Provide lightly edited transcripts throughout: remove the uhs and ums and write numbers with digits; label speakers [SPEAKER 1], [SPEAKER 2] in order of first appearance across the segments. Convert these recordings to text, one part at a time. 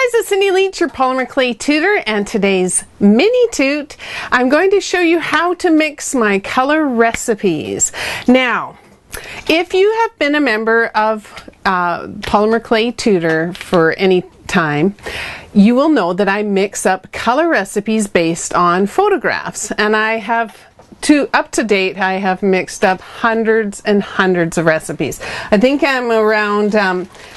[SPEAKER 1] guys, it's Cindy Leach, your Polymer Clay Tutor, and today's mini toot, I'm going to show you how to mix my color recipes. Now, if you have been a member of Polymer Clay Tutor for any time, you will know that I mix up color recipes based on photographs, and I have up to date, I have mixed up hundreds and hundreds of recipes. I think I'm around,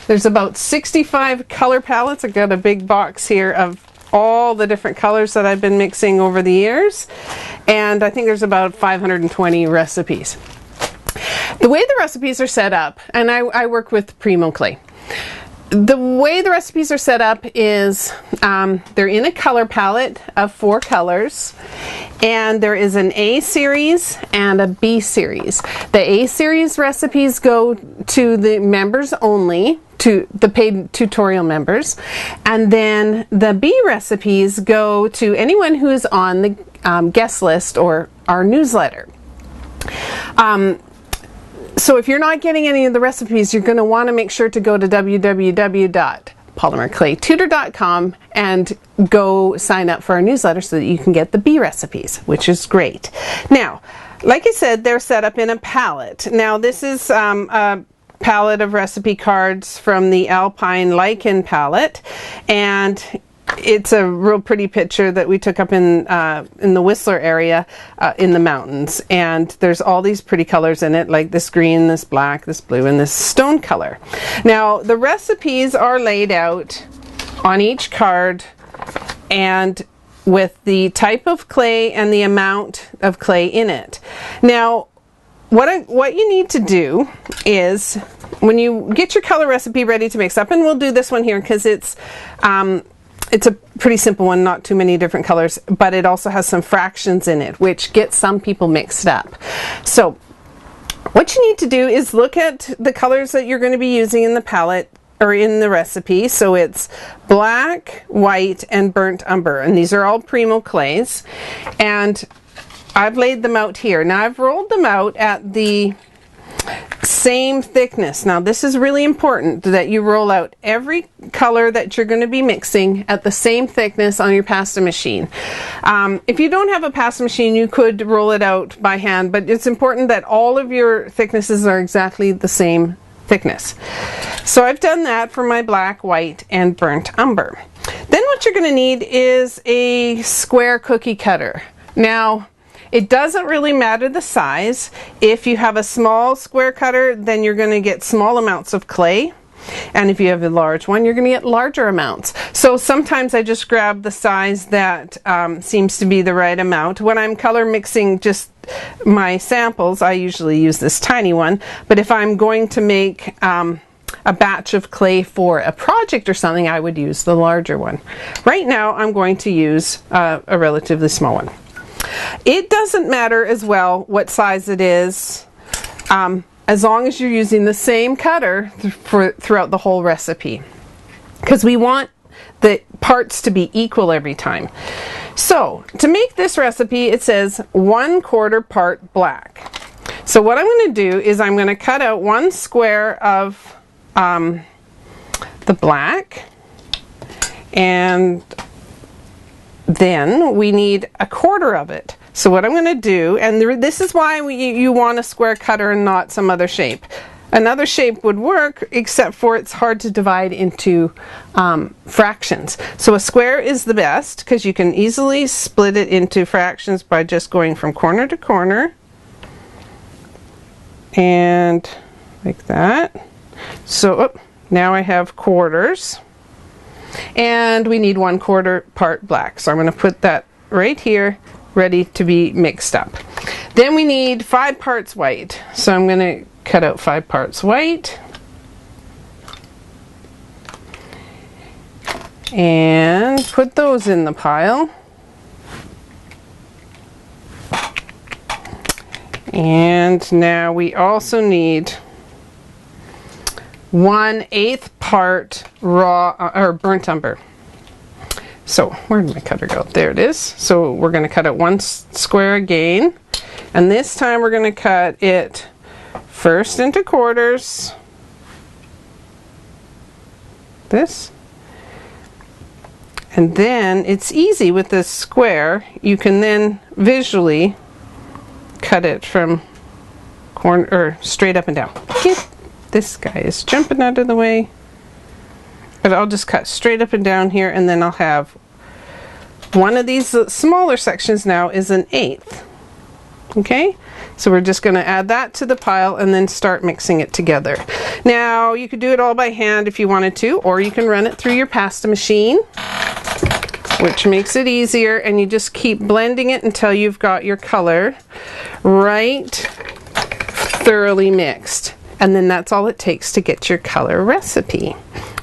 [SPEAKER 1] there's about 65 color palettes. I've got a big box here of all the different colors that I've been mixing over the years, and I think there's about 520 recipes. The way the recipes are set up, and I work with Polymer Clay. The way the recipes are set up is they're in a color palette of 4 colors, and there is an A series and a B series. The A series recipes go to the members only, to the paid tutorial members, and then the B recipes go to anyone who is on the guest list or our newsletter. So if you're not getting any of the recipes, you're going to want to make sure to go to www.polymerclaytutor.com and go sign up for our newsletter so that you can get the B recipes, which is great. Now, like I said, they're set up in a palette. Now, this is a palette of recipe cards from the Alpine Lichen palette, and it's a real pretty picture that we took up in the Whistler area in the mountains, and there's all these pretty colors in it, like this green, this black, this blue, and this stone color. Now the recipes are laid out on each card and with the type of clay and the amount of clay in it. Now what you need to do is, when you get your color recipe ready to mix up, and we'll do this one here because it's a pretty simple one, not too many different colors, but it also has some fractions in it, which gets some people mixed up. So what you need to do is look at the colors that you're going to be using in the palette or in the recipe. So it's black, white, and burnt umber, and these are all Polymer clays, and I've laid them out here. Now I've rolled them out at the same thickness. Now this is really important that you roll out every color that you're going to be mixing at the same thickness on your pasta machine. If you don't have a pasta machine, you could roll it out by hand, but it's important that all of your thicknesses are exactly the same thickness. So I've done that for my black, white, and burnt umber. Then what you're going to need is a square cookie cutter. Now it doesn't really matter the size. If you have a small square cutter, then you're going to get small amounts of clay. And if you have a large one, you're going to get larger amounts. So sometimes I just grab the size that seems to be the right amount. When I'm color mixing just my samples, I usually use this tiny one. But if I'm going to make a batch of clay for a project or something, I would use the larger one. Right now, I'm going to use a relatively small one. It doesn't matter as well what size it is, as long as you're using the same cutter throughout the whole recipe, because we want the parts to be equal every time. So to make this recipe, it says 1/4 part black. So what I'm going to do is I'm going to cut out 1 square of the black, and then we need 1/4 of it. So what I'm going to do, and this is why you want a square cutter and not some other shape. Another shape would work, except for it's hard to divide into fractions. So a square is the best because you can easily split it into fractions by just going from corner to corner, and like that. So now I have quarters. And we need 1/4 part black. So I'm going to put that right here, ready to be mixed up. Then we need 5 parts white. So I'm going to cut out 5 parts white. And put those in the pile. And now we also need 1/8 part raw or burnt umber. So where did my cutter go? There it is. So we're going to cut it 1 square again, and this time we're going to cut it first into quarters, this, And then it's easy with this square. You can then visually cut it from corner or straight up and down. This guy is jumping out of the way. But I'll just cut straight up and down here, and then I'll have one of these smaller sections now is an 1/8. Okay, so we're just going to add that to the pile and then start mixing it together. Now you could do it all by hand if you wanted to, or you can run it through your pasta machine, which makes it easier, and you just keep blending it until you've got your color right thoroughly mixed. And then that's all it takes to get your color recipe.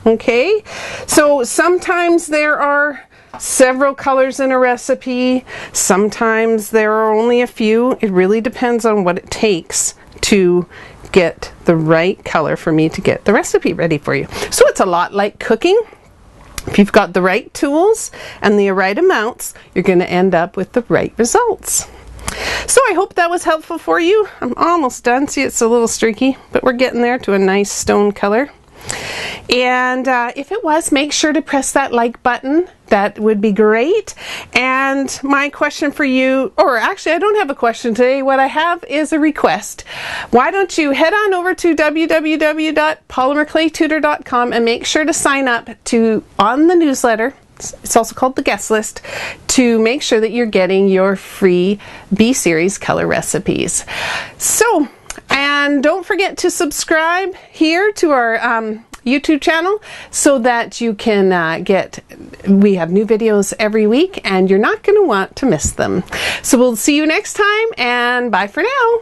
[SPEAKER 1] Okay, so sometimes there are several colors in a recipe, sometimes there are only a few. It really depends on what it takes to get the right color for me to get the recipe ready for you. So it's a lot like cooking. If you've got the right tools and the right amounts, you're going to end up with the right results. So I hope that was helpful for you. I'm almost done. See, it's a little streaky, but we're getting there to a nice stone color. And if it was, make sure to press that like button. That would be great. And my question for you, or actually I don't have a question today, what I have is a request. Why don't you head on over to www.polymerclaytutor.com and make sure to sign up on the newsletter. It's also called the guest list, to make sure that you're getting your free B-Series color recipes. So, and don't forget to subscribe here to our YouTube channel so that you can we have new videos every week and you're not going to want to miss them. So we'll see you next time, and bye for now.